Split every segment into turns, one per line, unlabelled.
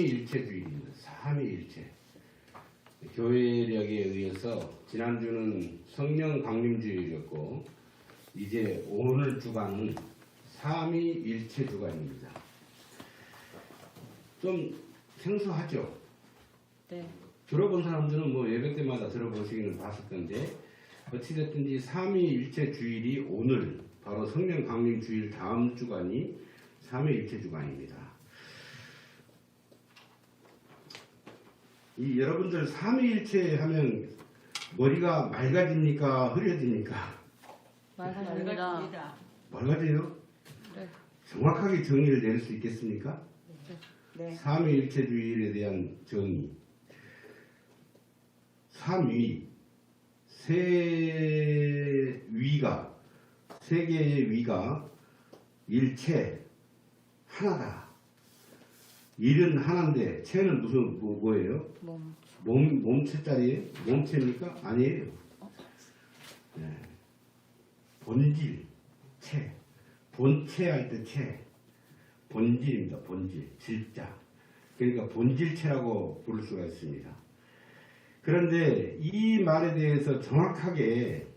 삼위일체주의입니다. 삼위일체. 교회력에 의해서 지난주는 성령 강림주의였고 이제 오늘 주간은 삼위일체 주간입니다. 좀 생소하죠?
네.
들어본 사람들은 뭐 예배 때마다 들어보시기는 봤을 건데 어찌됐든지 삼위일체 주일이 오늘 바로 성령 강림 주일 다음 주간이 삼위일체 주간입니다. 이 여러분들 삼위일체 하면 머리가 맑아집니까? 흐려집니까?
맑아집니다.
맑아져요?
네.
정확하게 정의를 내릴 수 있겠습니까?
네.
삼위일체주의에 대한 정의. 삼위, 세 개의 위가 일체, 하나다. 일은 하나인데 체는 무슨 뭐예요? 몸체짜리예요? 몸체입니까? 아니에요. 네. 본질, 체. 본체 할 때 체. 본질입니다. 본질, 질자. 그러니까 본질체라고 부를 수가 있습니다. 그런데 이 말에 대해서 정확하게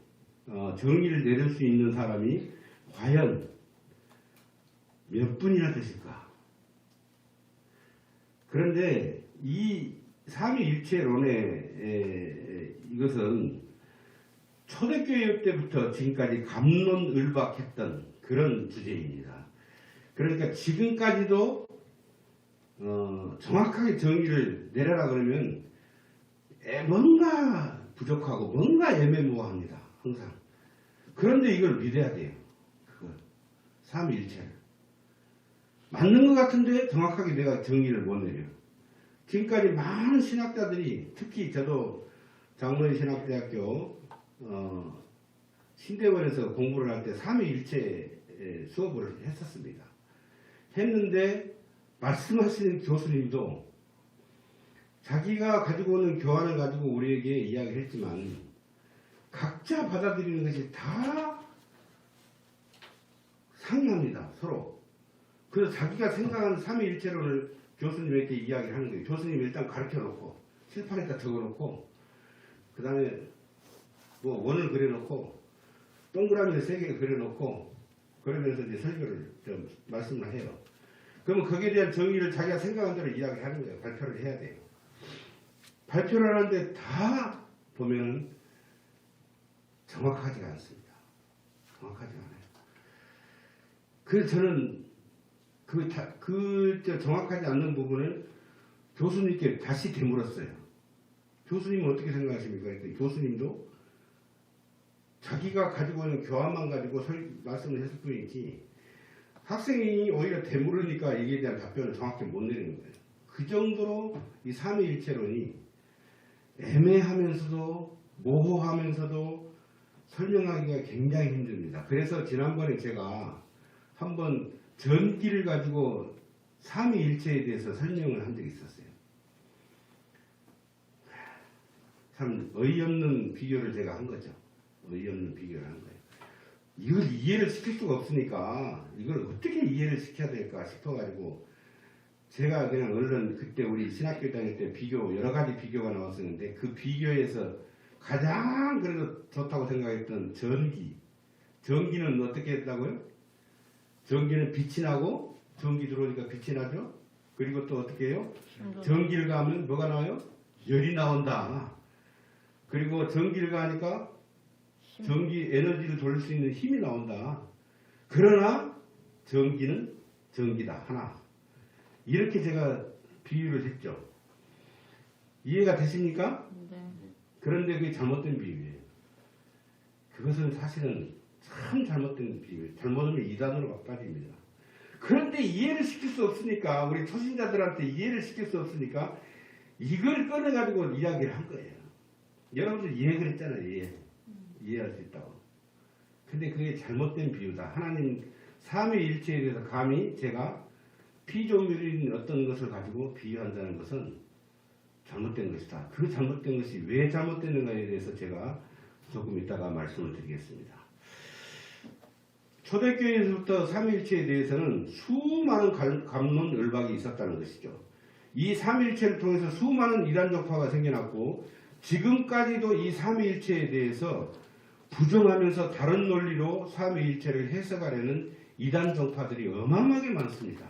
정의를 내릴 수 있는 사람이 과연 몇 분이나 되실까? 그런데 이 삼위일체론의 이것은 초대교회 때부터 지금까지 갑론을박했던 그런 주제입니다. 그러니까 지금까지도 정확하게 정의를 내려라 그러면 뭔가 부족하고 뭔가 애매모호합니다. 항상. 그런데 이걸 믿어야 돼요. 그걸. 삼위일체를. 맞는 것 같은데 정확하게 내가 정의를 못 내려요. 지금까지 많은 신학자들이 특히 저도 장로의 신학대학교 신대원에서 공부를 할 때 삼위일체 수업을 했었습니다. 했는데 말씀하시는 교수님도 자기가 가지고 오는 교환을 가지고 우리에게 이야기를 했지만 각자 받아들이는 것이 다 상이합니다. 서로. 그래서 자기가 생각하는 삼위일체론을 교수님에게 이야기를 하는 거예요. 교수님 일단 가르쳐 놓고 칠판에다 적어 놓고 그 다음에 뭐 원을 그려 놓고 동그라미를 3개 그려 놓고 그러면서 이제 설교를 좀 말씀을 해요. 그러면 거기에 대한 정의를 자기가 생각한 대로 이야기하는 거예요. 발표를 해야 돼요. 발표를 하는데 다 보면 정확하지가 않습니다. 정확하지가 않아요. 그래서 저는 정확하지 않는 부분을 교수님께 다시 되물었어요. 교수님은 어떻게 생각하십니까? 그랬더니 교수님도 자기가 가지고 있는 교환만 가지고 말씀을 했을 뿐이지 학생이 오히려 되물으니까 이에 대한 답변을 정확히 못 내리는 거예요. 그 정도로 이 삼위일체론이 애매하면서도 모호하면서도 설명하기가 굉장히 힘듭니다. 그래서 지난번에 제가 한번 전기를 가지고 삼위일체에 대해서 설명을 한 적이 있었어요. 참 어이없는 비교를 제가 한 거죠. 어이없는 비교를 한 거예요. 이걸 이해를 시킬 수가 없으니까 이걸 어떻게 이해를 시켜야 될까 싶어가지고 제가 그냥 얼른 그때 우리 신학교 다닐 때 여러 가지 비교가 나왔었는데 그 비교에서 가장 그래도 좋다고 생각했던 전기는 어떻게 했다고요? 전기는 빛이 나고 전기 들어오니까 빛이 나죠. 그리고 또 어떻게 해요? 전기를 가하면 뭐가 나와요? 열이 나온다. 그리고 전기를 가하니까 전기 에너지를 돌릴 수 있는 힘이 나온다. 그러나 전기는 전기다. 하나. 이렇게 제가 비유를 했죠. 이해가 되십니까?
네.
그런데 그게 잘못된 비유예요. 그것은 사실은 참 잘못된 비유예요. 잘못하면 이단으로 빠집니다. 그런데 이해를 시킬 수 없으니까 우리 초신자들한테 이해를 시킬 수 없으니까 이걸 꺼내가지고 이야기를 한 거예요. 여러분들 이해를 했잖아요. 이해할 수 있다고. 근데 그게 잘못된 비유다. 하나님 삼위일체에 대해서 감히 제가 피조물인 어떤 것을 가지고 비유한다는 것은 잘못된 것이다. 그 잘못된 것이 왜 잘못됐는가에 대해서 제가 조금 이따가 말씀을 드리겠습니다. 초대교회에서부터 삼위일체에 대해서는 수많은 갑론을박이 있었다는 것이죠. 이 삼위일체를 통해서 수많은 이단적파가 생겨났고 지금까지도 이 삼위일체에 대해서 부정하면서 다른 논리로 삼위일체를 해석하려는 이단정파들이 어마어마하게 많습니다.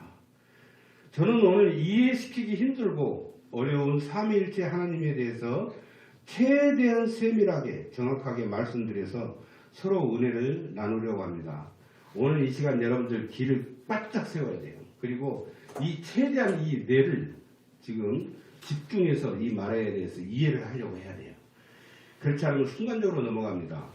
저는 오늘 이해시키기 힘들고 어려운 삼위일체 하나님에 대해서 최대한 세밀하게 정확하게 말씀드려서 서로 은혜를 나누려고 합니다. 오늘 이 시간 여러분들 길을 바짝 세워야 돼요. 그리고 이 최대한 이 뇌를 지금 집중해서 이 말에 대해서 이해를 하려고 해야 돼요. 그렇지 않으면 순간적으로 넘어갑니다.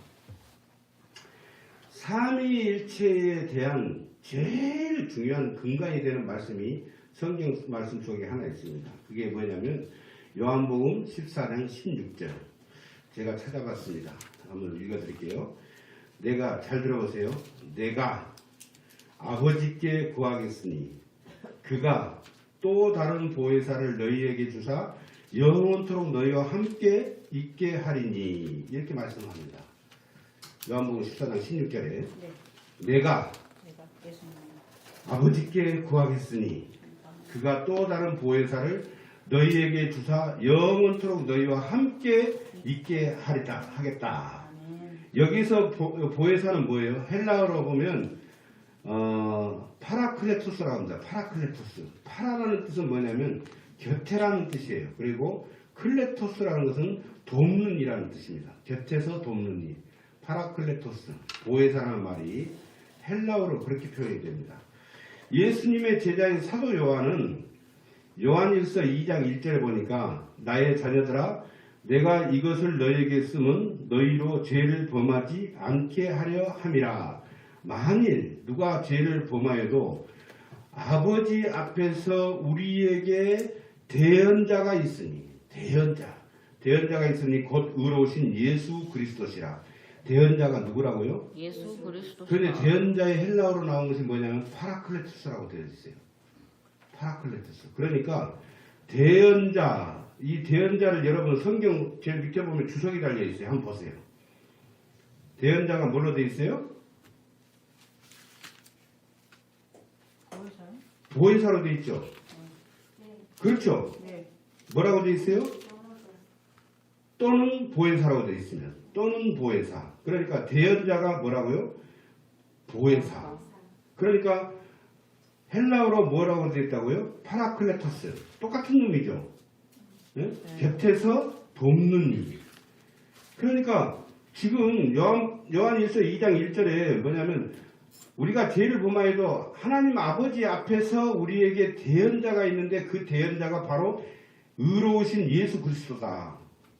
삼위일체에 대한 제일 중요한 근간이 되는 말씀이 성경 말씀 속에 하나 있습니다. 그게 뭐냐면 요한복음 14장 16절. 제가 찾아봤습니다. 한번 읽어드릴게요. 내가, 잘 들어보세요. 내가 아버지께 구하겠으니 그가 또 다른 보혜사를 너희에게 주사 영원토록 너희와 함께 있게 하리니. 이렇게 말씀합니다. 요한복음 14장 16절에
네.
내가
예수님.
아버지께 구하겠으니 그가 또 다른 보혜사를 너희에게 주사 영원토록 너희와 함께 있게 하겠다. 여기서 보혜사는 뭐예요? 헬라어로 보면 파라클레토스라고 합니다. 파라클레토스. 파라라는 뜻은 뭐냐면 곁에라는 뜻이에요. 그리고 클레토스라는 것은 돕는 이라는 뜻입니다. 곁에서 돕는 일. 파라클레토스. 보혜사라는 말이 헬라어로 그렇게 표현이 됩니다. 예수님의 제자인 사도 요한은 요한일서 2장 1절에 보니까 나의 자녀들아 내가 이것을 너희에게 쓰면 너희로 죄를 범하지 않게 하려 함이라. 만일 누가 죄를 범하여도 아버지 앞에서 우리에게 대언자가 있으니 대언자가 있으니 곧 의로우신 예수 그리스도시라. 대언자가 누구라고요?
예수 그리스도.
그런데 대언자의 헬라어로 나온 것이 뭐냐면 파라클레토스라고 되어 있어요. 파라클레토스. 그러니까 대언자, 이 대언자를 여러분 성경 제일 밑에 보면 주석이 달려 있어요. 한번 보세요. 대언자가 뭘로 되어 있어요?
보혜사요?
보혜사로 되어 있죠. 그렇죠.
네.
뭐라고 되어 있어요? 또는 보혜사라고 되어 있으면 또는 보혜사. 그러니까 대언자가 뭐라고요? 보혜사. 그러니까 헬라어로 뭐라고 되어 있다고요? 파라클레토스. 똑같은 놈이죠. 네? 곁에서 돕는 일. 그러니까 지금 요한일서 2장 1절에 뭐냐면 우리가 죄를 범하여도 하나님 아버지 앞에서 우리에게 대언자가 있는데 그 대언자가 바로 의로우신 예수 그리스도다.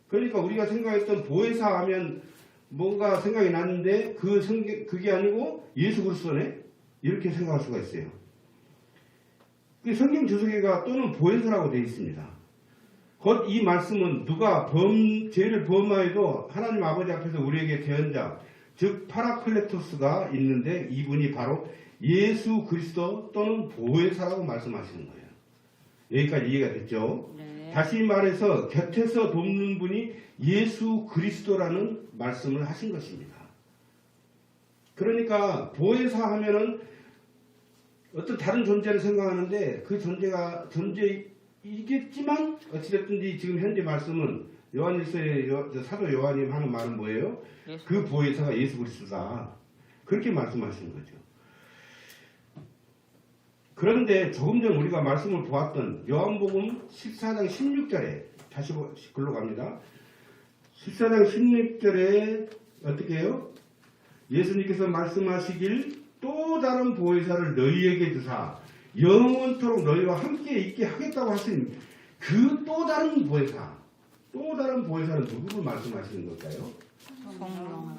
그러니까 우리가 생각했던 보혜사 하면 뭔가 생각이 났는데 그게 아니고 예수 그리스도네? 이렇게 생각할 수가 있어요. 성경 주석에가 또는 보혜사라고 되어 있습니다. 곧 이 말씀은 누가 죄를 범하여도 하나님 아버지 앞에서 우리에게 대언자, 즉 파라클레토스가 있는데 이분이 바로 예수 그리스도 또는 보혜사라고 말씀하시는 거예요. 여기까지 이해가 됐죠?
네.
다시 말해서 곁에서 돕는 분이 예수 그리스도라는 말씀을 하신 것입니다. 그러니까 보혜사 하면은 어떤 다른 존재를 생각하는데 그 존재가 존재이겠지만 어찌됐든지 지금 현재 말씀은 요한일서의 사도 요한이 하는 말은 뭐예요? 그 보혜사가 예수 그리스도다. 그렇게 말씀하시는 거죠. 그런데 조금 전 우리가 말씀을 보았던 요한복음 14장 16절에 다시 글로 갑니다. 14장 16절에 어떻게 해요? 예수님께서 말씀하시길 또 다른 보혜사를 너희에게 주사 영원토록 너희와 함께 있게 하겠다고 하신 그 또 다른 보혜사는 누구를 말씀하시는 걸까요?
성령.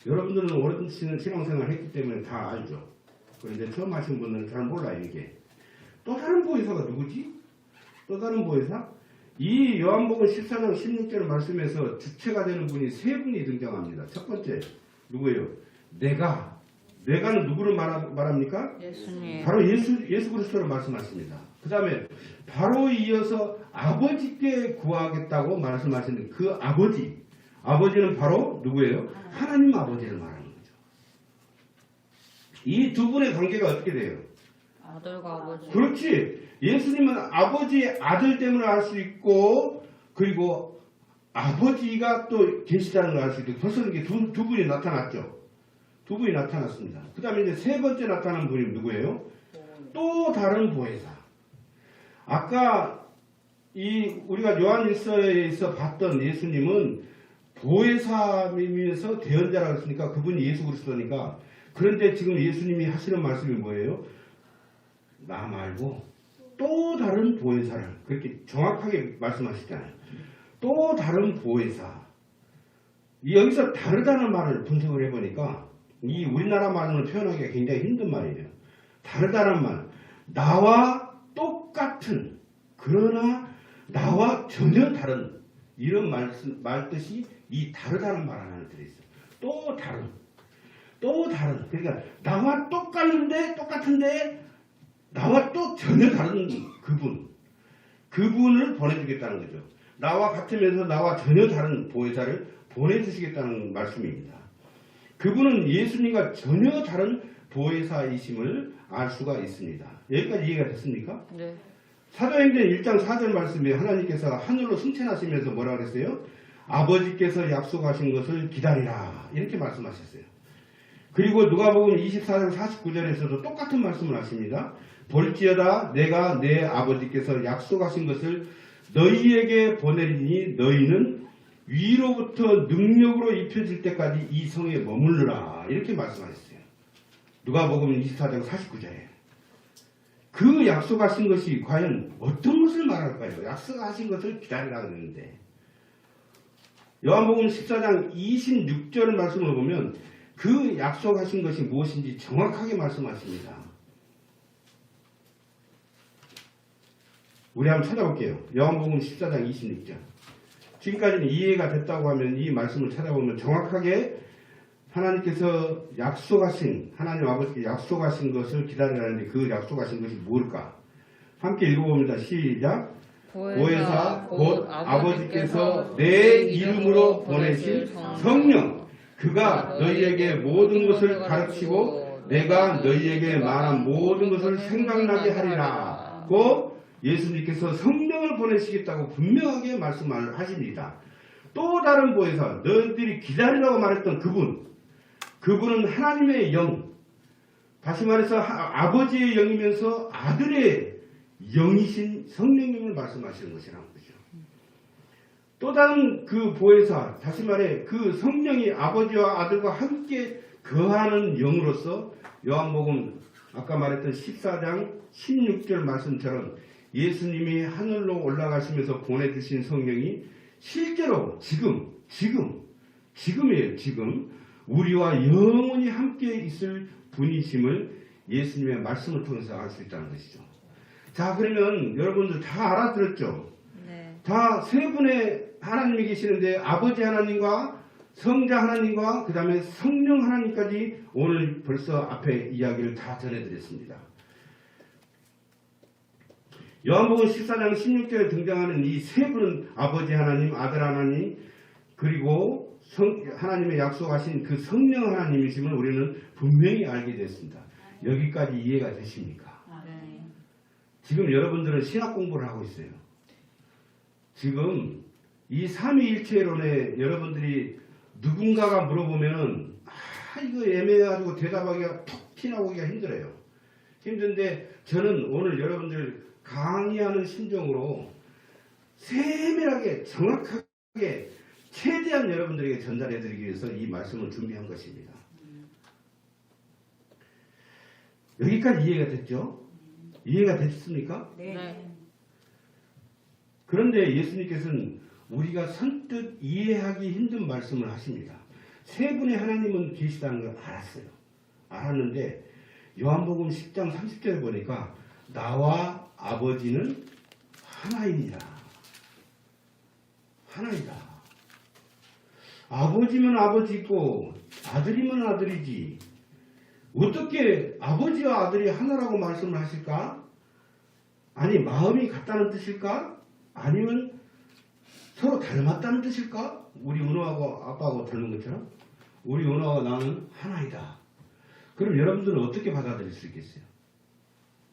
여러분들은 오랜 신앙생활을 했기 때문에 다 알죠. 그런데 처음 하신 분들은 잘 몰라요. 이게 또 다른 보혜사가 누구지? 또 다른 보혜사? 이 요한복음 14장 16절 말씀에서 주체가 되는 분이 세 분이 등장합니다. 첫 번째 누구예요? 내가는 누구를 말합니까?
예수님.
바로 예수 그리스도를 말씀하십니다. 그 다음에 바로 이어서 아버지께 구하겠다고 말씀하시는 그 아버지는 바로 누구예요? 하나님 아버지를 말하는 거죠. 이 두 분의 관계가 어떻게 돼요?
아들과 아버지.
그렇지. 예수님은 아버지의 아들 때문에 알 수 있고, 그리고 아버지가 또 계시다는 걸 알 수 있고, 벌써 이렇게 두 분이 나타났죠. 두 분이 나타났습니다. 그 다음에 이제 세 번째 나타난 분이 누구예요? 또 다른 보혜사. 아까 우리가 요한일서에서 봤던 예수님은 보혜사이면서 대언자라고 했으니까 그분이 예수 그리스도니까, 그런데 지금 예수님이 하시는 말씀이 뭐예요? 나 말고 또 다른 보혜사를, 그렇게 정확하게 말씀하시잖아요. 또 다른 보혜사. 여기서 다르다는 말을 분석을 해보니까 이 우리나라 말로는 표현하기가 굉장히 힘든 말이에요. 다르다는 말, 나와 똑같은, 그러나 나와 전혀 다른, 이런 말 뜻이 이 다르다는 말 하나에 들어있어요. 또 다른, 또 다른. 그러니까 나와 똑같은데 나와 또 전혀 다른 그분을 보내주겠다는 거죠. 나와 같으면서 나와 전혀 다른 보혜사를 보내주시겠다는 말씀입니다. 그분은 예수님과 전혀 다른 보혜사이심을 알 수가 있습니다. 여기까지 이해가 됐습니까?
네.
사도행전 1장 4절 말씀에 하나님께서 하늘로 승천하시면서 뭐라 그랬어요? 아버지께서 약속하신 것을 기다리라, 이렇게 말씀하셨어요. 그리고 누가복음 24장 49절에서도 똑같은 말씀을 하십니다. 볼지어다 내가 내 아버지께서 약속하신 것을 너희에게 보내리니 너희는 위로부터 능력으로 입혀질 때까지 이 성에 머물르라, 이렇게 말씀하셨어요. 누가복음 24장 49절에. 그 약속하신 것이 과연 어떤 것을 말할까요? 약속하신 것을 기다리라 그랬는데, 요한복음 14장 26절 말씀을 보면 그 약속하신 것이 무엇인지 정확하게 말씀하십니다. 우리 한번 찾아볼게요. 요한복음 14장 26절. 지금까지는 이해가 됐다고 하면 이 말씀을 찾아보면 정확하게 하나님께서 약속하신, 하나님 아버지께 약속하신 것을 기다리라는데 그 약속하신 것이 뭘까? 함께 읽어봅니다. 시작. 보혜사 곧 아버지께서 내 이름으로 보내신 성령, 그가 너희에게 모든 것을 가르치고 내가 너희에게 말한 모든 것을 생각나게 하리라. 고 예수님께서 성령을 보내시겠다고 분명하게 말씀을 하십니다. 또 다른 보혜사, 너희들이 기다리라고 말했던 그분은 하나님의 영, 다시 말해서 아버지의 영이면서 아들의 영이신 성령님을 말씀하시는 것이라는 거죠. 또 다른 그 보혜사, 다시 말해 그 성령이 아버지와 아들과 함께 거하는 영으로서 요한복음 아까 말했던 14장 16절 말씀처럼 예수님이 하늘로 올라가시면서 보내주신 성령이 실제로 지금이에요. 지금 우리와 영원히 함께 있을 분이심을 예수님의 말씀을 통해서 알 수 있다는 것이죠. 자, 그러면 여러분들 다 알아들었죠?
네.
다 세 분의 하나님이 계시는데 아버지 하나님과 성자 하나님과 그 다음에 성령 하나님까지 오늘 벌써 앞에 이야기를 다 전해드렸습니다. 요한복음 14장 16절에 등장하는 이 세 분은 아버지 하나님, 아들 하나님, 그리고 하나님의 약속하신 그 성령 하나님이심을 우리는 분명히 알게 됐습니다. 여기까지 이해가 되십니까?
네.
지금 여러분들은 신학 공부를 하고 있어요. 지금 이 삼위일체론에 여러분들이 누군가가 물어보면은 이거 애매해가지고 대답하기가 톡 튀나오기가 힘들어요. 힘든데 저는 오늘 여러분들 강의하는 심정으로 세밀하게 정확하게 최대한 여러분들에게 전달해드리기 위해서 이 말씀을 준비한 것입니다. 여기까지 이해가 됐죠? 이해가 됐습니까?
네.
그런데 예수님께서는 우리가 선뜻 이해하기 힘든 말씀을 하십니다. 세 분의 하나님은 계시다는 걸 알았어요. 알았는데 요한복음 10장 30절에 보니까 나와 아버지는 하나이니라. 하나이다. 아버지면 아버지고 아들이면 아들이지. 어떻게 아버지와 아들이 하나라고 말씀을 하실까? 아니 마음이 같다는 뜻일까? 아니면 서로 닮았다는 뜻일까? 우리 은호하고 아빠하고 닮은 것처럼 우리 은호와 나는 하나이다. 그럼 여러분들은 어떻게 받아들일 수 있겠어요?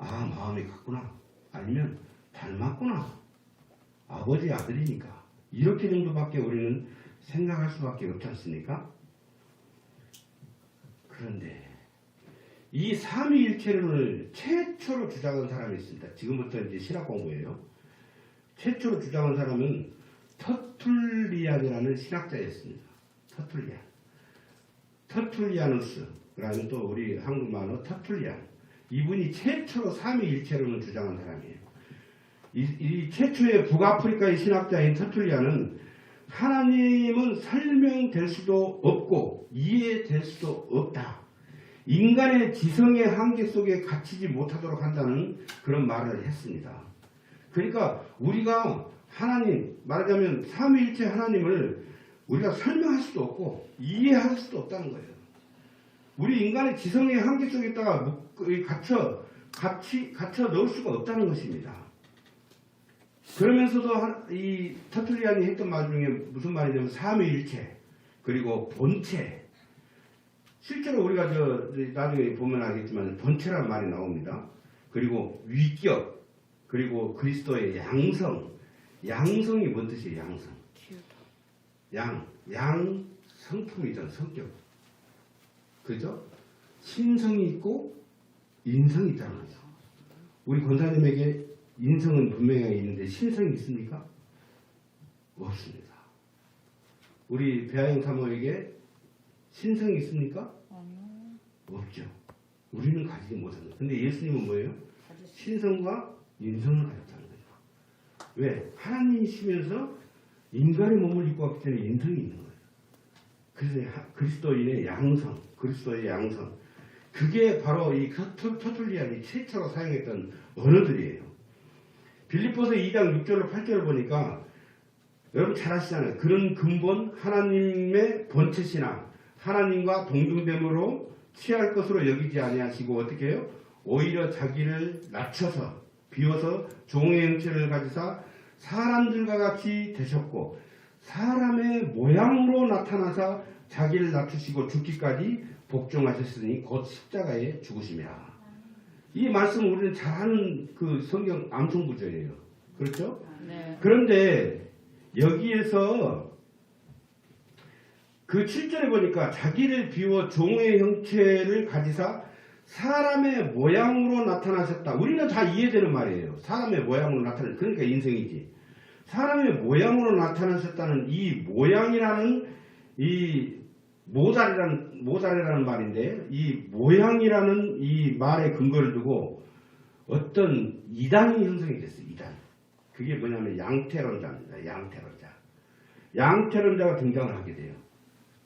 아, 마음이 같구나. 아니면 닮았구나. 아버지 아들이니까. 이렇게 정도밖에 우리는 생각할 수밖에 없지 않습니까? 그런데 이 삼위일체론을 최초로 주장한 사람이 있습니다. 지금부터 이제 신학 공부예요. 최초로 주장한 사람은 터툴리안이라는 신학자였습니다. 터툴리아누스라는 또 우리 한국말로 터툴리안. 이분이 최초로 삼위일체론을 주장한 사람이에요. 이 최초의 북아프리카의 신학자인 터툴리안은 하나님은 설명될 수도 없고 이해될 수도 없다. 인간의 지성의 한계 속에 갇히지 못하도록 한다는 그런 말을 했습니다. 그러니까 우리가 하나님, 말하자면 삼위일체 하나님을 우리가 설명할 수도 없고 이해할 수도 없다는 거예요. 우리 인간의 지성의 한계 속에다가 갇혀 넣을 수가 없다는 것입니다. 그러면서도 이 터툴리안이 했던 말 중에 무슨 말이냐면 삼위일체 그리고 본체. 실제로 우리가 나중에 보면 알겠지만 본체라는 말이 나옵니다. 그리고 위격 그리고 그리스도의 양성. 양성이 뭔 뜻이에요? 양성. 양성품이잖아. 성격. 그죠? 신성이 있고 인성이 있다는 거죠. 우리 권사님에게 인성은 분명히 있는데 신성이 있습니까? 없습니다. 우리 배아영 사모에게 신성이 있습니까?
아니요.
없죠. 우리는 가지지 못합니다. 근데 예수님은 뭐예요? 신성과 인성을 가졌다는 거죠. 왜? 하나님이시면서 인간의 몸을 입고 왔기 때문에 인성이 있는 거예요. 그래서 그리스도인의 양성, 그리스도의 양성. 그게 바로 이 터툴리안이 최초로 사용했던 언어들이에요. 빌립보서 2장 6절로 8절을 보니까 여러분 잘 아시잖아요. 그런 근본 하나님의 본체 신앙, 하나님과 동등됨으로 취할 것으로 여기지 아니하시고 어떻게 해요? 오히려 자기를 낮춰서 비워서 종의 형체를 가지사 사람들과 같이 되셨고 사람의 모양으로 나타나사 자기를 낮추시고 죽기까지 복종하셨으니 곧 십자가에 죽으심이라. 이 말씀은 우리는 잘 아는 그 성경 암송 구절이에요. 그렇죠?
네.
그런데 여기에서 그 7절에 보니까 자기를 비워 종의 형체를 가지사 사람의 모양으로 나타나셨다. 우리는 다 이해되는 말이에요. 사람의 모양으로 나타나, 그러니까 인성이지. 사람의 모양으로 나타나셨다는 이 모양이라는 이 모달이라는 말인데 이 모양이라는 이 말의 근거를 두고 어떤 이단이 형성이 됐어요. 이단. 그게 뭐냐면 양태론자입니다. 양태론자가 등장을 하게 돼요.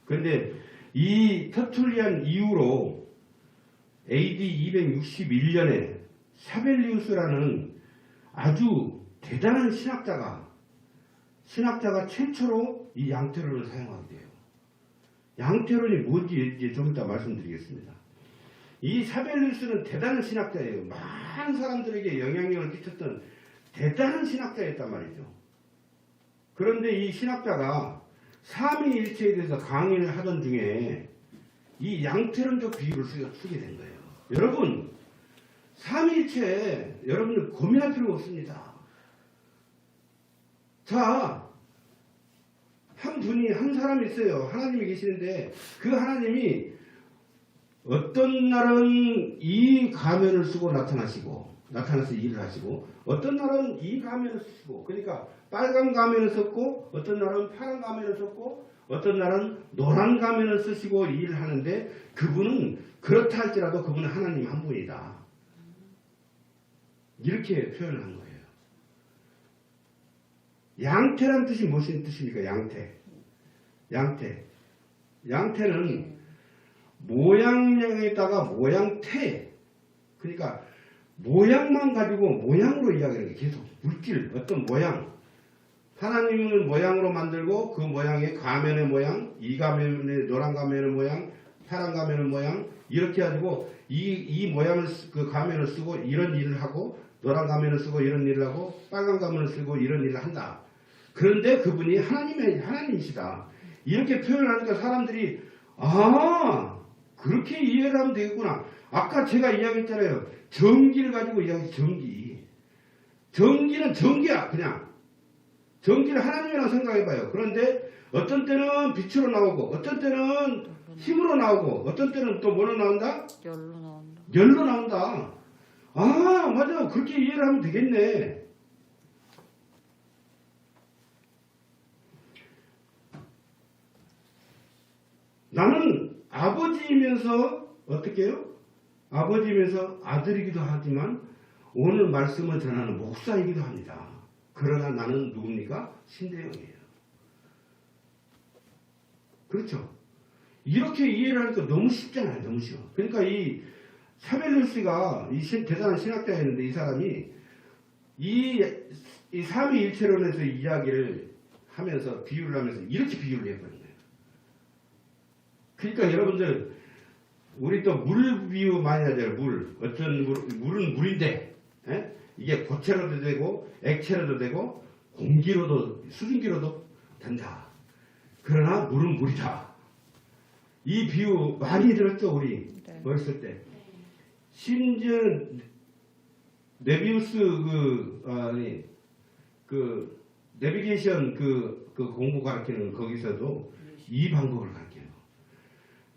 그런데 이 터툴리안 이후로 AD 261년에 사벨리우스라는 아주 대단한 신학자가 최초로 이 양태론을 사용하게 돼요. 양태론이 뭔지 이제 좀 이따 말씀드리겠습니다. 이 사벨리우스는 대단한 신학자예요. 많은 사람들에게 영향력을 끼쳤던 대단한 신학자였단 말이죠. 그런데 이 신학자가 삼위일체에 대해서 강의를 하던 중에 이 양태론적 비유를 쓰게 된 거예요. 여러분, 삼위일체 여러분들 고민할 필요가 없습니다. 자, 한 사람이 있어요. 하나님이 계시는데 그 하나님이 어떤 날은 이 가면을 쓰고 나타나서 일을 하시고 어떤 날은 이 가면을 쓰시고 그러니까 빨간 가면을 썼고 어떤 날은 파란 가면을 썼고 어떤 날은 노란 가면을 쓰시고 일을 하는데 그분은 그렇다 할지라도 그분은 하나님 한 분이다. 이렇게 표현을 한 거예요. 양태란 뜻이 무슨 뜻입니까? 양태는 모양에다가 모양태. 그러니까 모양만 가지고 모양으로 이야기하는 게 계속 물질, 어떤 모양. 하나님을 모양으로 만들고 그 모양의 가면의 모양, 이 가면의 노란 가면의 모양, 파란 가면의 모양 이렇게 가지고 이 모양을 그 가면을 쓰고 이런 일을 하고 노란 가면을 쓰고 이런 일을 하고 빨간 가면을 쓰고 이런 일을 한다. 그런데 그분이 하나님이시다. 이렇게 표현하니까 사람들이 그렇게 이해를 하면 되겠구나. 아까 제가 이야기했잖아요. 전기를 가지고 이야기 전기. 전기는 전기야 그냥. 전기를 하나님이라고 생각해봐요. 그런데 어떤 때는 빛으로 나오고 어떤 때는 힘으로 나오고 어떤 때는 또 뭐로 나온다?
열로 나온다.
열로 나온다. 아 맞아. 그렇게 이해를 하면 되겠네. 나는 아버지이면서 어떻게 해요? 아버지이면서 아들이기도 하지만 오늘 말씀을 전하는 목사이기도 합니다. 그러나 나는 누굽니까? 신대영이에요. 그렇죠? 이렇게 이해를 하니까 너무 쉽잖아요. 너무 쉬워. 그러니까 이 사벨루스가 대단한 신학자였는데 이 사람이 이 삼위일체론에서 이야기를 하면서 비유를 하면서 이렇게 비유를 해버린 거예요. 그러니까 여러분들 우리 또 물 비유 많이 하잖아요. 물. 어떤 물은 물인데 이게 고체로도 되고 액체로도 되고 공기로도 수증기로도 된다. 그러나 물은 물이다. 이 비유 많이 들었죠 우리
네.
어렸을 때. 심지어 네비우스 그 내비게이션 그 공부 가르치는 거기서도 이 방법을 가르쳐요.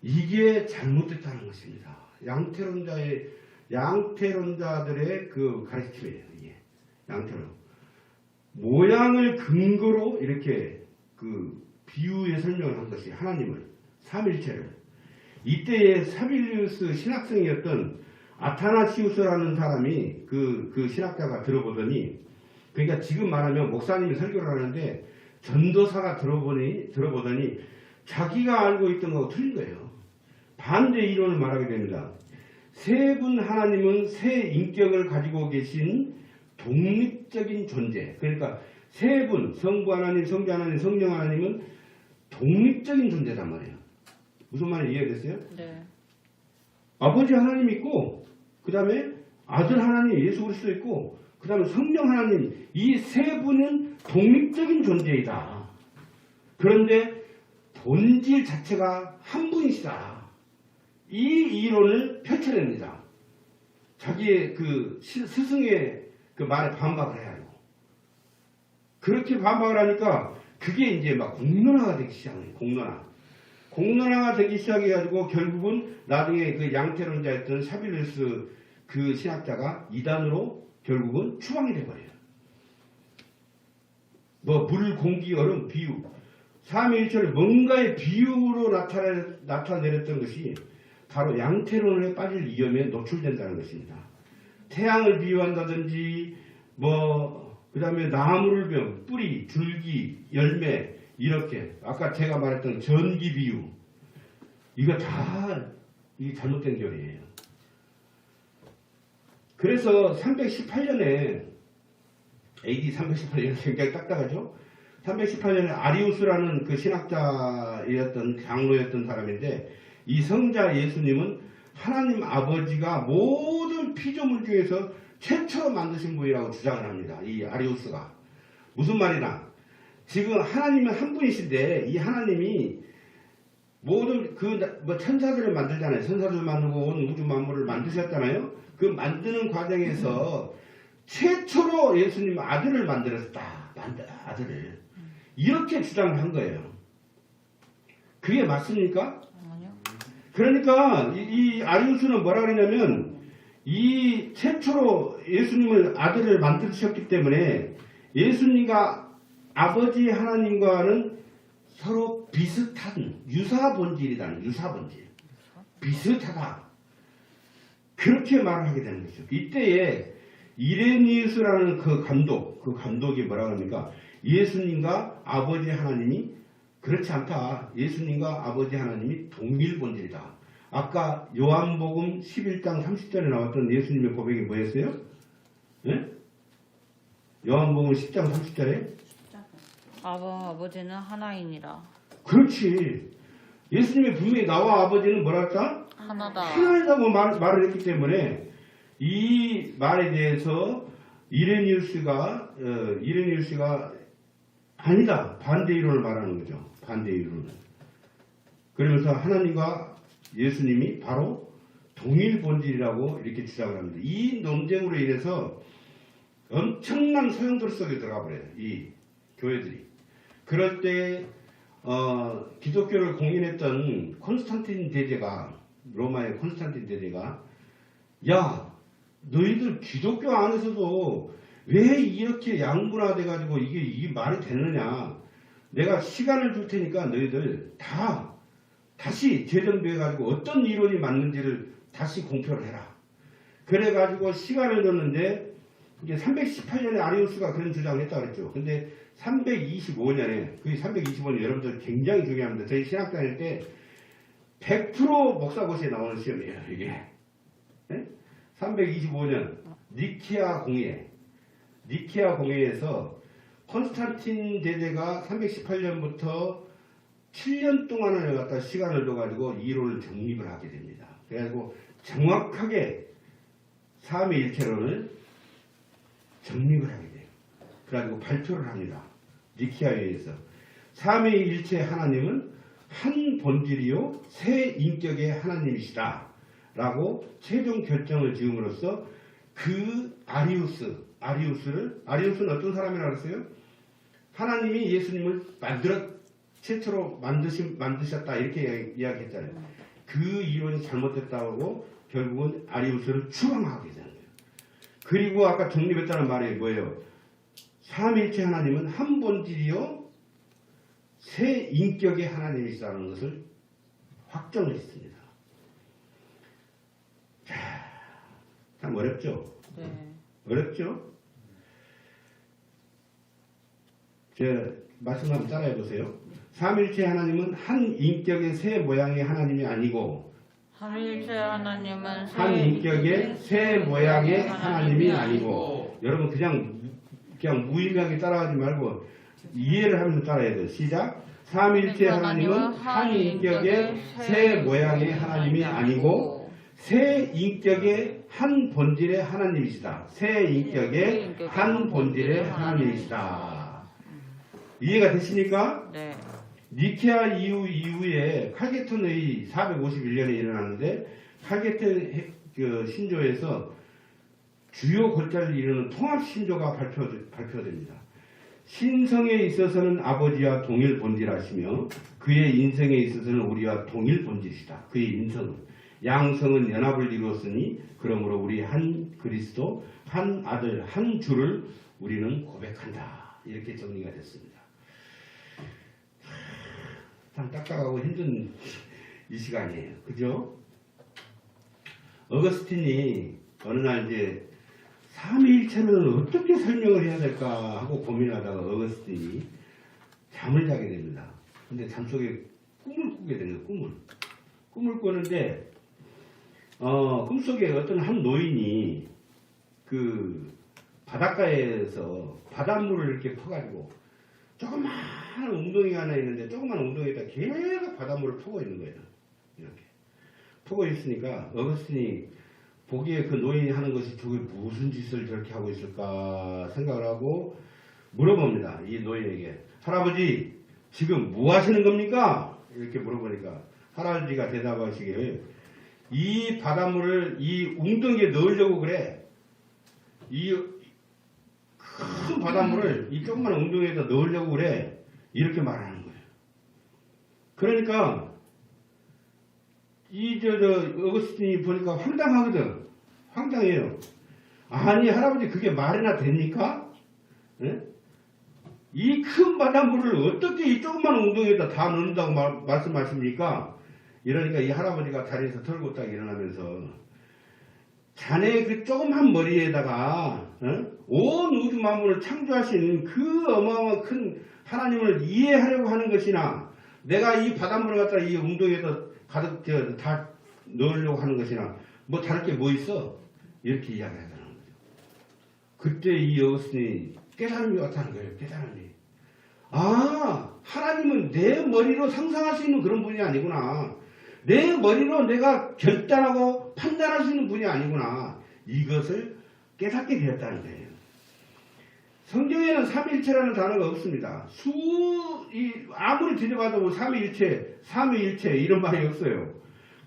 이게 잘못됐다는 것입니다. 양태론자들의 그 가르침이에요. 이게 양태론 모양을 근거로 이렇게 그 비유에 설명을 한 것이 하나님을 삼일체를. 이때의 사빌리우스 신학생이었던 아타나시우스라는 사람이 그 신학자가 들어보더니, 그러니까 지금 말하면 목사님이 설교를 하는데 전도사가 들어보더니 자기가 알고 있던 거하고 틀린 거예요. 반대 이론을 말하게 됩니다. 세 분 하나님은 세 인격을 가지고 계신 독립적인 존재. 그러니까 세 분, 성부 하나님, 성자 하나님, 성령 하나님은 독립적인 존재단 말이에요. 무슨 말인지 이해됐어요?
네.
아버지 하나님 있고, 그 다음에 아들 하나님 예수 그리스도 있고, 그 다음에 성령 하나님, 이 세 분은 독립적인 존재이다. 그런데 본질 자체가 한 분이시다. 이 이론을 펼쳐냅니다. 자기의 그 스승의 그 말에 반박을 해야 하고. 그렇게 반박을 하니까 그게 이제 막 공론화가 되기 시작해요. 공론화가 되기 시작해가지고 결국은 나중에 그 양태론자였던 샤빌루스 그 신학자가 이단으로 결국은 추방이 돼버려요. 뭐 물, 공기, 얼음, 비유. 삼위일체를 뭔가의 비유로 나타내렸던 것이 바로 양태론에 빠질 위험에 노출된다는 것입니다. 태양을 비유한다든지 그 다음에 나무를 비유, 뿌리, 줄기, 열매 이렇게 아까 제가 말했던 전기 비유 이거 다 이게 잘못된 교리예요. 그래서 318년에 AD 318년 굉장히 딱딱하죠. 318년에 아리우스라는 그 신학자였던 장로였던 사람인데 이 성자 예수님은 하나님 아버지가 모든 피조물 중에서 최초로 만드신 분이라고 주장을 합니다. 이 아리우스가. 무슨 말이냐. 지금 하나님은 한 분이신데 이 하나님이 모든 천사들을 만들잖아요. 천사들 만들고 온 우주 만물을 만드셨잖아요. 그 만드는 과정에서 최초로 예수님 아들을 만들었다. 아들을. 이렇게 주장을 한 거예요. 그게 맞습니까?
아니요.
그러니까 이 아리우스는 뭐라 그러냐면 이 최초로 예수님을 아들을 만드셨기 때문에 예수님과 아버지 하나님과는 서로 비슷한 유사 본질이라는 유사 본질. 비슷하다. 그렇게 말을 하게 되는 거죠. 이때에 이레니우스라는 그 감독이 뭐라고 합니까? 예수님과 아버지 하나님이 그렇지 않다. 예수님과 아버지 하나님이 동일 본질이다. 아까 요한복음 11장 30절에 나왔던 예수님의 고백이 뭐였어요? 네? 요한복음 10장 30절에
아버지는 하나이니라.
그렇지. 예수님이 분명히 나와 아버지는 뭐랄까?
하나다.
하나이라고 말을 했기 때문에 이 말에 대해서 이레니우스가 아니다. 반대 이론을 말하는 거죠. 반대 이론을. 그러면서 하나님과 예수님이 바로 동일 본질이라고 이렇게 주장을 합니다. 이 논쟁으로 인해서 엄청난 소용돌이 속에 들어가 버려요. 이 교회들이. 그럴 때 기독교를 공인했던 콘스탄틴 대제가, 로마의 콘스탄틴 대제가, 야, 너희들 기독교 안에서도 왜 이렇게 양분화돼 가지고 이게 말이 되느냐? 내가 시간을 줄 테니까 너희들 다시 재정비해 가지고 어떤 이론이 맞는지를 다시 공표를 해라. 그래 가지고 시간을 줬는데 이게 318년에 아리우스가 그런 주장을 했다고 그랬죠. 근데 325년에, 그 325년 여러분들 굉장히 중요합니다. 저희 신학 다닐 때 100% 목사고시에 나오는 시험이에요, 이게. 네? 325년 니케아 공회에서 콘스탄틴 대제가 318년부터 7년 동안을 갖다 시간을 둬가지고 이론을 정립을 하게 됩니다. 그래가지고 정확하게 삼위일체론을 정립을 하게 돼요. 그래가지고 발표를 합니다. 니케아회에서 삼위일체 하나님은 한 본질이요 세 인격의 하나님이시다 라고 최종 결정을 지음으로써 그 아리우스는 어떤 사람이라고 했어요? 하나님이 예수님을 최초로 만드셨다 이렇게 이야기했잖아요. 그 이론이 잘못됐다고 결국은 아리우스를 추방하게 되는 거예요. 그리고 아까 정립했다는 말이 뭐예요? 삼위일체 하나님은 한 본질이요 세 인격의 하나님이시다는 것을 확정을 했습니다. 참 어렵죠?
네.
어렵죠? 제 말씀 한번 따라해 보세요. 삼위일체 하나님은 한 인격의 세 모양의 하나님이 아니고
삼위일체 하나님은
한 인격의 세 모양의 하나님이 아니고 여러분 그냥 무의미하게 따라하지 말고 이해를 하면서 따라해야 돼요. 시작. 삼위일체 하나님은 한 인격의 세 모양의 하나님이 아니고 세 인격의 한 본질의 하나님이시다. 세 인격의 한 본질의 하나님이시다. 이해가 되십니까?
네.
니케아 이후에 칼게톤의 451년에 일어나는데 칼게톤 신조에서 주요 골자를 이루는 통합 신조가 발표됩니다. 신성에 있어서는 아버지와 동일 본질하시며 그의 인성에 있어서는 우리와 동일 본질이시다. 그의 인성은 양성은 연합을 이루었으니 그러므로 우리 한 그리스도 한 아들 한 주를 우리는 고백한다. 이렇게 정리가 됐습니다. 참 딱딱하고 힘든 이 시간이에요. 그죠? 어거스틴이 어느 날 이제 삼위일체는 어떻게 설명을 해야 될까 하고 고민하다가 어거스틴이 잠을 자게 됩니다. 근데 잠속에 꿈을 꾸게 되는 거예요. 꿈을 꾸는데 꿈속에 어떤 한 노인이 그 바닷가에서 바닷물을 이렇게 퍼가지고 조그만 웅덩이가 하나 있는데 조그만 웅덩이에다 계속 바닷물을 퍼고 있는 거예요. 이렇게 퍼고 있으니까 어거스틴이 보기에 그 노인이 하는 것이 저게 무슨 짓을 저렇게 하고 있을까 생각을 하고 물어봅니다. 이 노인에게. 할아버지 지금 뭐 하시는 겁니까? 이렇게 물어보니까 할아버지가 대답하시길 이 바닷물을 이 웅덩이에 넣으려고 그래. 이 큰 바닷물을 이 조그만 웅덩이에다 넣으려고 그래. 이렇게 말하는 거예요. 그러니까 어거스틴이 보니까 황당하거든. 황당해요. 아니 할아버지 그게 말이나 됩니까? 네? 이 큰 바닷물을 어떻게 이 조그만 웅덩이에다 다 넣는다고 말씀하십니까? 이러니까 이 할아버지가 자리에서 털고 딱 일어나면서 자네 그 조그만 머리에다가 온 우주 만물을 창조하신 그 어마어마한 큰 하나님을 이해하려고 하는 것이나 내가 이 바닷물을 갖다 이 웅덩이에다 가득 다 넣으려고 하는 것이나 뭐 다를 게 뭐 있어? 이렇게 이야기를 하더라는 거죠. 그때 이 어거스틴이 깨달음이 왔다는 거예요. 깨달음이. 아, 하나님은 내 머리로 상상할 수 있는 그런 분이 아니구나. 내 머리로 내가 결단하고 판단할 수 있는 분이 아니구나. 이것을 깨닫게 되었다는 거예요. 성경에는 삼위일체라는 단어가 없습니다. 아무리 들여봐도 삼위일체 이런 말이 없어요.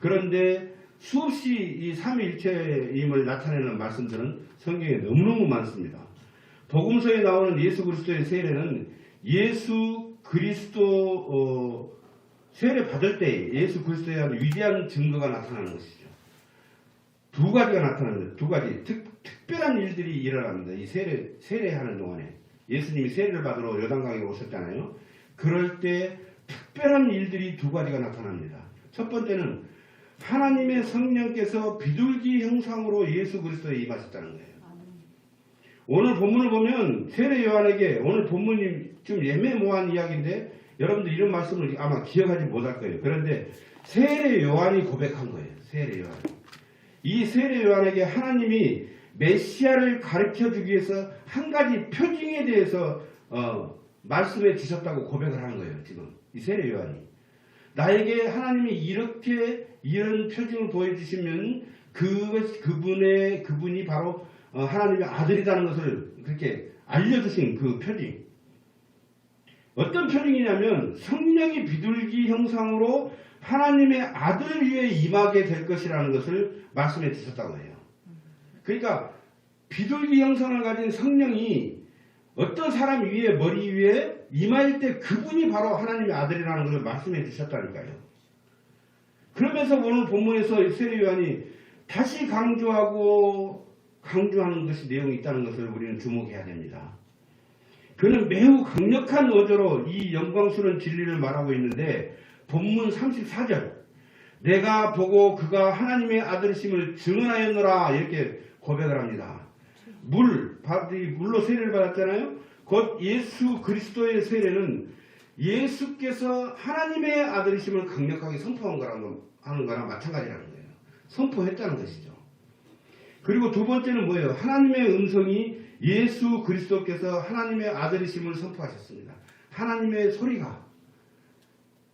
그런데 수없이 이 삼위일체임을 나타내는 말씀들은 성경에 너무너무 많습니다. 복음서에 나오는 예수 그리스도의 세례는 예수 그리스도 세례 받을 때 예수 그리스도에 대한 위대한 증거가 나타나는 것이죠. 두 가지가 나타납니다. 두 가지 특별한 일들이 일어납니다. 이 세례하는 동안에 예수님이 세례를 받으러 요단강에 오셨잖아요. 그럴 때 특별한 일들이 두 가지가 나타납니다. 첫 번째는 하나님의 성령께서 비둘기 형상으로 예수 그리스도에 임하셨다는 거예요. 오늘 본문을 보면 세례 요한에게 오늘 본문이 좀 애매모호한 이야기인데 여러분들 이런 말씀을 아마 기억하지 못할 거예요. 그런데 세례 요한이 고백한 거예요. 세례 요한. 이 세례 요한에게 하나님이 메시아를 가르쳐주기 위해서 한 가지 표징에 대해서 말씀해 주셨다고 고백을 하는 거예요. 지금 이 세례 요한이. 나에게 하나님이 이런 표징을 보여주시면 그분이 바로 하나님의 아들이라는 것을 그렇게 알려주신 그 표징. 어떤 표징이냐면 성령이 비둘기 형상으로 하나님의 아들 위에 임하게 될 것이라는 것을 말씀해 주셨다고 해요. 그러니까 비둘기 형상을 가진 성령이 어떤 사람 위에 머리 위에 임할 때 그분이 바로 하나님의 아들이라는 것을 말씀해 주셨다니까요. 그러면서 오늘 본문에서 세례 요한이 다시 강조하는 것이 내용이 있다는 것을 우리는 주목해야 됩니다. 그는 매우 강력한 어조로 이 영광스러운 진리를 말하고 있는데 본문 34절 내가 보고 그가 하나님의 아들이심을 증언하였노라 이렇게 고백을 합니다. 물로 세례를 받았잖아요. 곧 예수 그리스도의 세례는 예수께서 하나님의 아들이심을 강력하게 선포하는 거랑 마찬가지라는 거예요. 선포했다는 것이죠. 그리고 두 번째는 뭐예요? 하나님의 음성이 예수 그리스도께서 하나님의 아들이심을 선포하셨습니다. 하나님의 소리가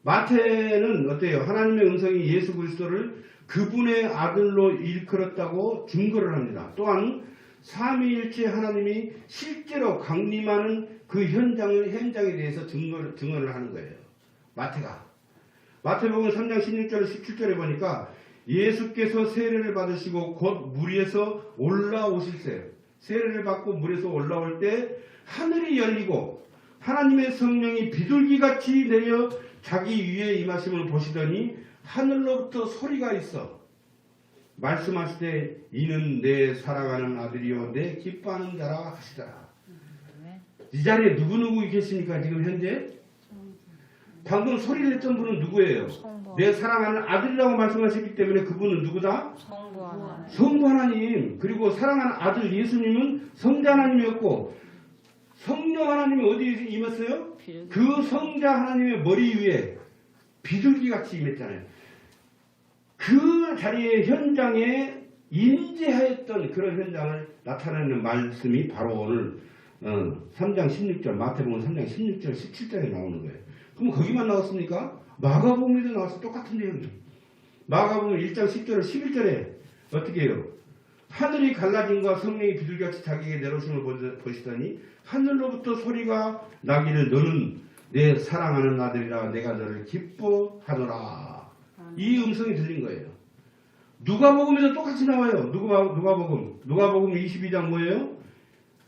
마태는 어때요? 하나님의 음성이 예수 그리스도를 그분의 아들로 일컬었다고 증거를 합니다. 또한 삼위일체 하나님이 실제로 강림하는 그 현장에 대해서 증언을 하는 거예요. 마태복음 3장 16절 17절에 보니까 예수께서 세례를 받으시고 곧 물 위에서 올라오실세요. 세례를 받고 물에서 올라올 때 하늘이 열리고 하나님의 성령이 비둘기같이 내려 자기 위에 임하심을 보시더니 하늘로부터 소리가 있어 말씀하실 때 이는 내 사랑하는 아들이요 내 기뻐하는 자라 하시더라. 이 자리에 누구 계십니까 지금 현재? 방금 소리를 냈던 분은 누구예요? 내 사랑하는 아들이라고 말씀하셨기 때문에 그분은 누구다? 성부 하나님. 그리고 사랑하는 아들 예수님은 성자 하나님이었고 성령 하나님이 어디에 임했어요? 그 성자 하나님의 머리 위에 비둘기같이 임했잖아요. 그 자리의 현장에 임재하였던 그런 현장을 나타내는 말씀이 바로 오늘 3장 16절 마태복음 3장 16절 17절에 나오는 거예요. 그럼 거기만 나왔습니까? 마가복음에도 나와서 똑같은 내용이에요. 마가복음 1장 10절 11절에 어떻게 해요? 하늘이 갈라짐과 성령이 비둘기같이 자기에게 내려오심을 보시더니 하늘로부터 소리가 나기를 너는 내 사랑하는 아들이라 내가 너를 기뻐하노라. 이 음성이 들린 거예요. 누가복음에도 똑같이 나와요. 누가복음 22장 뭐예요?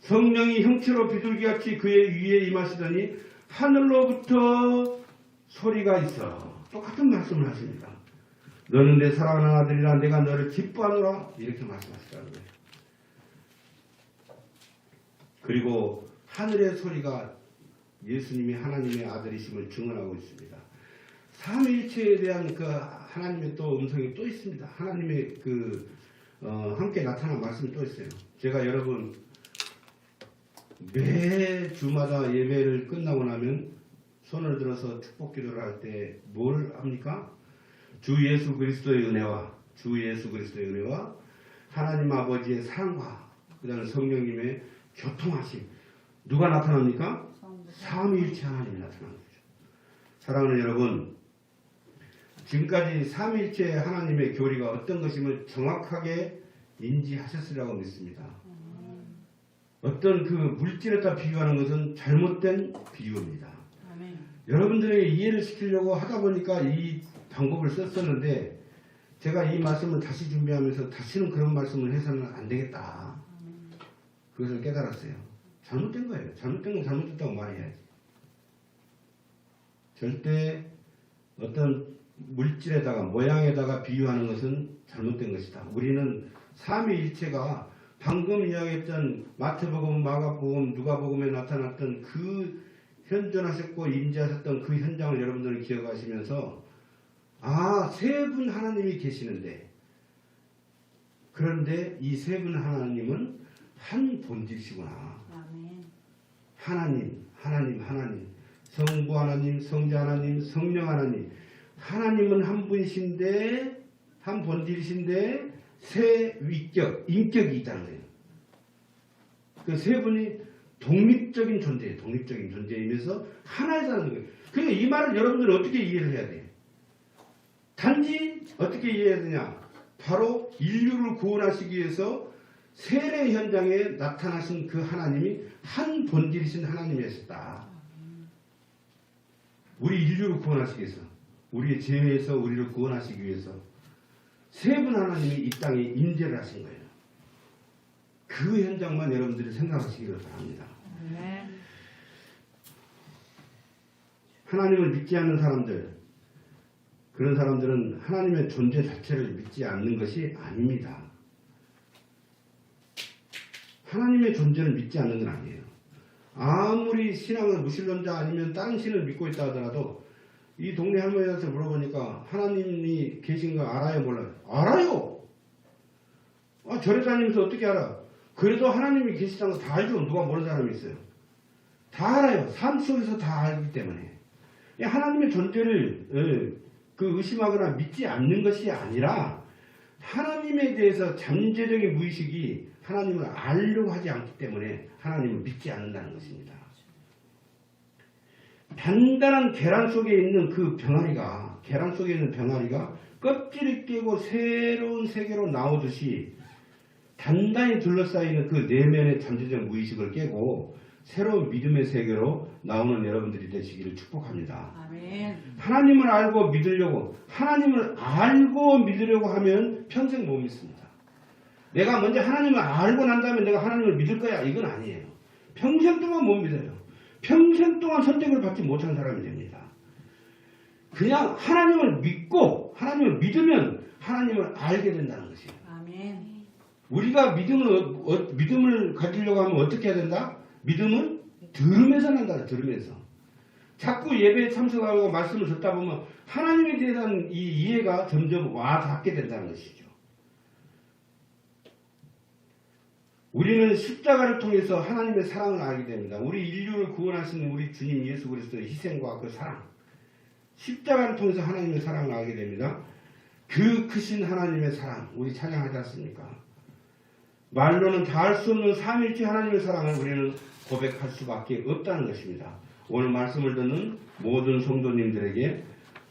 성령이 형체로 비둘기같이 그의 위에 임하시더니 하늘로부터 소리가 있어. 똑같은 말씀을 하십니다. 너는 내 사랑하는 아들이라 내가 너를 기뻐하노라 이렇게 말씀하시다는 거예요. 그리고 하늘의 소리가 예수님이 하나님의 아들이심을 증언하고 있습니다. 삼위일체에 대한 그 하나님의 또 음성이 또 있습니다. 하나님의 함께 나타난 말씀이 또 있어요. 제가 여러분 매 주마다 예배를 끝나고 나면 손을 들어서 축복 기도를 할 때 뭘 합니까? 주 예수 그리스도의 은혜와 하나님 아버지의 사랑과 그다음에 성령님의 교통하심. 누가 나타납니까? 삼위일체 하나님이 나타난 거죠. 사랑하는 여러분, 지금까지 삼위일체 하나님의 교리가 어떤 것임을 정확하게 인지하셨으리라고 믿습니다. 어떤 그 물질에다 비유하는 것은 잘못된 비유입니다. 여러분들에게 이해를 시키려고 하다 보니까 이 방법을 썼었는데 제가 이 말씀을 다시 준비하면서 다시는 그런 말씀을 해서는 안 되겠다. 그것을 깨달았어요. 잘못된 거예요. 잘못된 건 잘못됐다고 말해야지. 절대 어떤 물질에다가 모양에다가 비유하는 것은 잘못된 것이다. 우리는 삼위일체가 방금 이야기했던 마태복음, 마가복음, 누가복음에 나타났던 그 현존하셨고 임재하셨던 그 현장을 여러분들은 기억하시면서 세 분 하나님이 계시는데 그런데 이 세 분 하나님은 한 본질이시구나. 하나님. 성부 하나님, 성자 하나님, 성령 하나님. 하나님은 한 분이신데 한 본질이신데 세 위격, 인격이 있다는 거예요. 그 세 분이 독립적인 존재예요. 독립적인 존재이면서 하나이라는 거예요. 그러니까 이 말을 여러분들은 어떻게 이해를 해야 돼요? 단지 어떻게 이해해야 되냐? 바로 인류를 구원하시기 위해서 세례 현장에 나타나신 그 하나님이 한 본질이신 하나님이셨다. 우리 인류를 구원하시기 위해서, 우리의 죄에서 우리를 구원하시기 위해서 세 분 하나님이 이 땅에 임재를 하신 거예요. 그 현장만 여러분들이 생각하시기를 바랍니다. 하나님을 믿지 않는 사람들, 그런 사람들은 하나님의 존재 자체를 믿지 않는 것이 아닙니다. 하나님의 존재를 믿지 않는 건 아니에요. 아무리 신앙을 무신론자 아니면 다른 신을 믿고 있다 하더라도 이 동네 할머니한테 물어보니까 하나님이 계신 거 알아요? 몰라요? 알아요! 절에 다니면서 어떻게 알아? 그래도 하나님이 계시다는 거 다 알죠. 누가 모르는 사람이 있어요. 다 알아요. 삶 속에서 다 알기 때문에. 하나님의 존재를 의심하거나 믿지 않는 것이 아니라 하나님에 대해서 잠재적인 무의식이 하나님을 알려고 하지 않기 때문에 하나님을 믿지 않는다는 것입니다. 단단한 계란 속에 있는 그 병아리가, 계란 속에 있는 병아리가 껍질을 깨고 새로운 세계로 나오듯이 단단히 둘러싸이는 그 내면의 잠재적 무의식을 깨고 새로운 믿음의 세계로 나오는 여러분들이 되시기를 축복합니다.
아멘.
하나님을 알고 믿으려고, 하나님을 알고 믿으려고 하면 평생 못 믿습니다. 내가 먼저 하나님을 알고 난 다음에 내가 하나님을 믿을 거야. 이건 아니에요. 평생 동안 못 믿어요. 평생 동안 선택을 받지 못한 사람이 됩니다. 그냥 하나님을 믿고 하나님을 믿으면 하나님을 알게 된다는 것이에요.
아멘.
우리가 믿음을 가지려고 하면 어떻게 해야 된다? 믿음은 들으면서 난다. 들으면서. 자꾸 예배에 참석하고 말씀을 듣다 보면 하나님에 대한 이 이해가 점점 와 닿게 된다는 것이죠. 우리는 십자가를 통해서 하나님의 사랑을 알게 됩니다. 우리 인류를 구원하시는 우리 주님 예수 그리스도의 희생과 그 사랑, 십자가를 통해서 하나님의 사랑을 알게 됩니다. 그 크신 하나님의 사랑, 우리 찬양하지 않습니까? 말로는 다 할 수 없는 삼위일체 하나님의 사랑을 우리는 고백할 수밖에 없다는 것입니다. 오늘 말씀을 듣는 모든 성도님들에게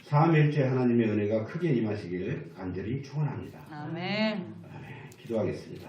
삼위일체 하나님의 은혜가 크게 임하시기를 간절히 축원합니다.
아멘.
기도하겠습니다.